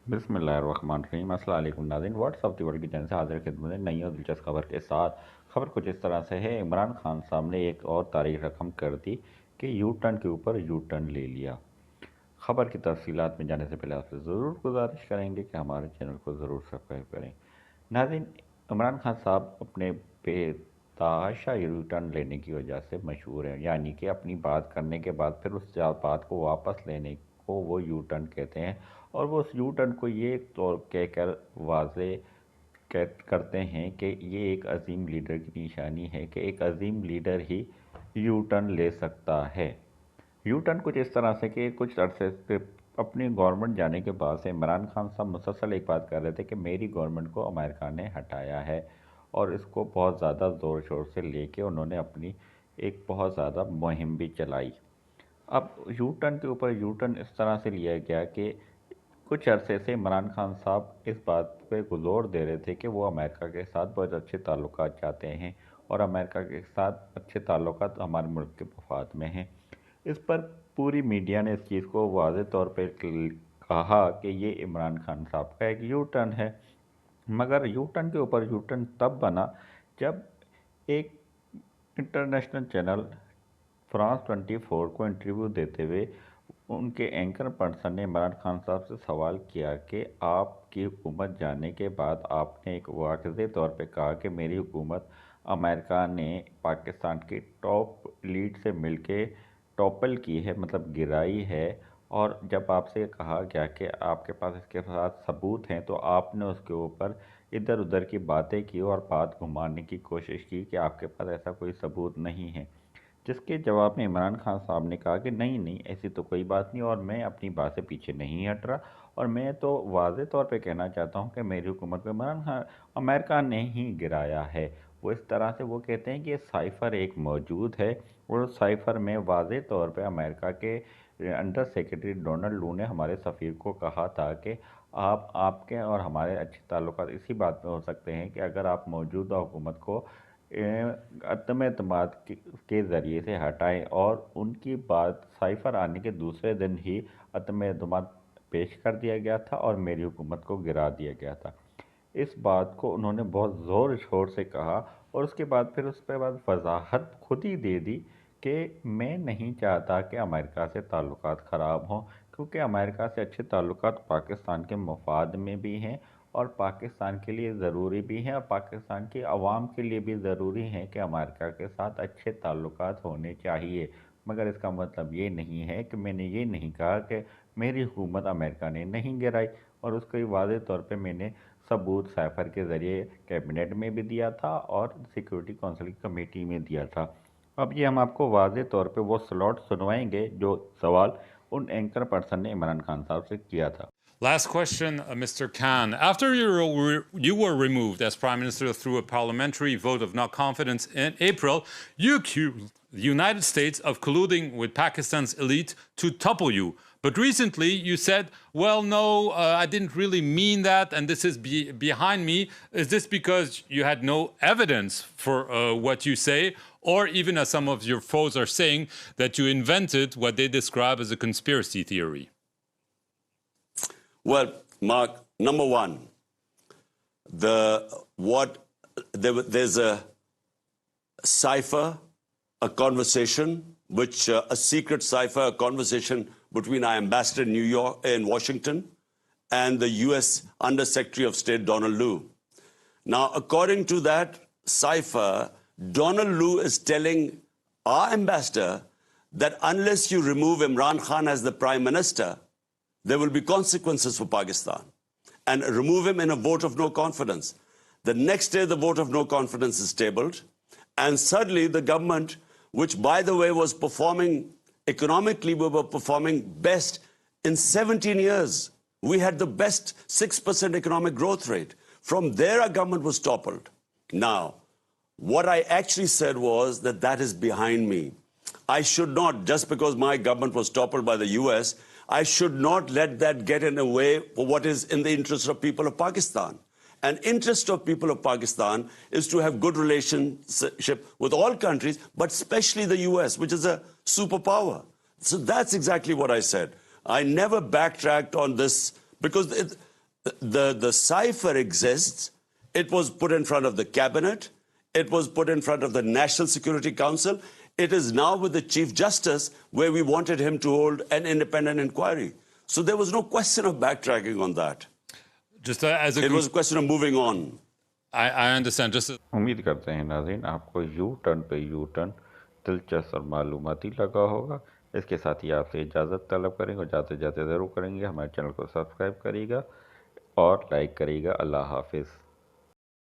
बिस्मिल्लाहिर्रहमानिर्रहीम। अस्सलाम वालेकुम नाज़रीन, व्हाट्स ऑफ द वर्ल्ड की चैनल से हाजिर खिदमत है नई और दिलचस्प खबर के साथ। खबर कुछ इस तरह से है, इमरान खान साहब ने एक और तारीख रकम कर दी कि यू टर्न के ऊपर यू टर्न ले लिया। खबर की तफसीलात में जाने से पहले आपसे ज़रूर गुजारिश करेंगे कि हमारे चैनल को ज़रूर सब्सक्राइब करें। नाज़रीन, इमरान खान साहब अपने बेतहाशा यू टर्न लेने की वजह से मशहूर हैं, यानी कि अपनी बात करने के बाद फिर उस बात को वापस लेने को वो यू टर्न कहते हैं, और वो उस यू टर्न को ये तौर कहकर वाजे करते हैं कि ये एक अजीम लीडर की निशानी है कि एक अजीम लीडर ही यू टर्न ले सकता है। यू टर्न कुछ इस तरह से कि कुछ अरसे से अपनी गवर्नमेंट जाने के बाद से इमरान खान साहब मुसलसल एक बात कर रहे थे कि मेरी गवर्नमेंट को अमेरिका ने हटाया है, और इसको बहुत ज़्यादा ज़ोर शोर से लेके उन्होंने अपनी एक बहुत ज़्यादा मुहिम भी चलाई। अब यू टर्न के ऊपर यू टर्न इस तरह से लिया गया कि कुछ अरसे से इमरान खान साहब इस बात पे जोर दे रहे थे कि वो अमेरिका के साथ बहुत अच्छे ताल्लुकात चाहते हैं, और अमेरिका के साथ अच्छे ताल्लुकात हमारे मुल्क के मफाद में हैं। इस पर पूरी मीडिया ने इस चीज़ को वाज़े तौर पे कहा कि ये इमरान खान साहब का एक यू टर्न है। मगर यू टर्न के ऊपर यू टर्न तब बना जब एक इंटरनेशनल चैनल फ्रांस 24 को इंटरव्यू देते हुए उनके एंकर पर्सन ने इमरान खान साहब से सवाल किया कि आपकी हुकूमत जाने के बाद आपने एक वाज़े तौर पे कहा कि मेरी हुकूमत अमेरिका ने पाकिस्तान की टॉप लीड से मिलके टॉपल की है, मतलब गिराई है, और जब आपसे कहा गया कि आपके पास इसके साथ सबूत हैं तो आपने उसके ऊपर इधर उधर की बातें की और बात घुमाने की कोशिश की कि आपके पास ऐसा कोई सबूत नहीं है। जिसके जवाब में इमरान खान साहब ने कहा कि नहीं नहीं, ऐसी तो कोई बात नहीं, और मैं अपनी बात से पीछे नहीं हट रहा, और मैं तो वाज़े तौर पे कहना चाहता हूँ कि मेरी हुकूमत को इमरान खान अमेरिका ने ही गिराया है। वो इस तरह से वो कहते हैं कि ये साइफ़र एक मौजूद है, और उस साइफ़र में वाज़े तौर पे अमेरिका के अंडर सेक्रेटरी डोनाल्ड लू ने हमारे सफ़ीर को कहा था कि आपके और हमारे अच्छे ताल्लुकात इसी बात में हो सकते हैं कि अगर आप मौजूदा हुकूमत को अदम एतमाद के ज़रिए से हटाएं, और उनकी बात साइफ़र आने के दूसरे दिन ही अदम एतमाद पेश कर दिया गया था और मेरी हुकूमत को गिरा दिया गया था। इस बात को उन्होंने बहुत ज़ोर शोर से कहा, और उसके बाद फिर उस पर बाद वजाहत खुद ही दे दी कि मैं नहीं चाहता कि अमेरिका से ताल्लुकात ख़राब हों, क्योंकि अमेरिका से अच्छे ताल्लुकात पाकिस्तान के मफाद में भी हैं और पाकिस्तान के लिए ज़रूरी भी हैं, और पाकिस्तान की आवाम के लिए भी ज़रूरी हैं कि अमेरिका के साथ अच्छे ताल्लुकात होने चाहिए। मगर इसका मतलब ये नहीं है कि मैंने ये नहीं कहा कि मेरी हुकूमत अमेरिका ने नहीं गिराई, और उसको वाज़े तौर पे मैंने सबूत साइफ़र के ज़रिए कैबिनेट में भी दिया था और सिक्योरिटी काउंसिल की कमेटी में दिया था। अब ये हम आपको वाज़े तौर पे वो स्लॉट सुनवाएंगे जो सवाल उन एंकर पर्सन ने इमरान खान साहब से किया था। Last question, Mr. Khan. After you were removed as Prime Minister through a parliamentary vote of no confidence in April, you accused the United States of colluding with Pakistan's elite to topple you. But recently you said, well, no, I didn't really mean that, and this is behind me. Is this because you had no evidence for what you say, or even as some of your foes are saying, that you invented what they describe as a conspiracy theory? Well, Mark, number one, there's a cipher, a conversation, a secret cipher, a conversation between our ambassador in Washington and the U.S. Under Secretary of State Donald Lu. Now, according to that cipher, Donald Lu is telling our ambassador that unless you remove Imran Khan as the Prime Minister, there will be consequences for Pakistan, and remove him in a vote of no confidence. The next day, the vote of no confidence is tabled, and suddenly the government, which, by the way, was performing economically, we were performing best in 17 years. We had the best 6% economic growth rate. From there, our government was toppled. Now, what I actually said was that is behind me. I should not, just because my government was toppled by the US, I should not let that get in the way for what is in the interest of people of Pakistan. An interest of people of Pakistan is to have good relationship with all countries, but especially the US, which is a superpower. So that's exactly what I said. I never backtracked on this because the cipher exists. It was put in front of the cabinet. It was put in front of the National Security Council. It is now with the Chief Justice, where we wanted him to hold an independent inquiry. So there was no question of backtracking on that. Just as a It was a question of moving on. I understand. Just उम्मीद करते हैं नाज़रीन आपको U turn पे U turn दिलचस्प और मालूमाती लगा होगा। इसके साथ ही आपसे इजाज़त तलब करेंगे और जाते जाते ज़रूर करेंगे हमारे चैनल को सब्सक्राइब करिएगा और लाइक करिएगा। अल्लाह हाफिज़।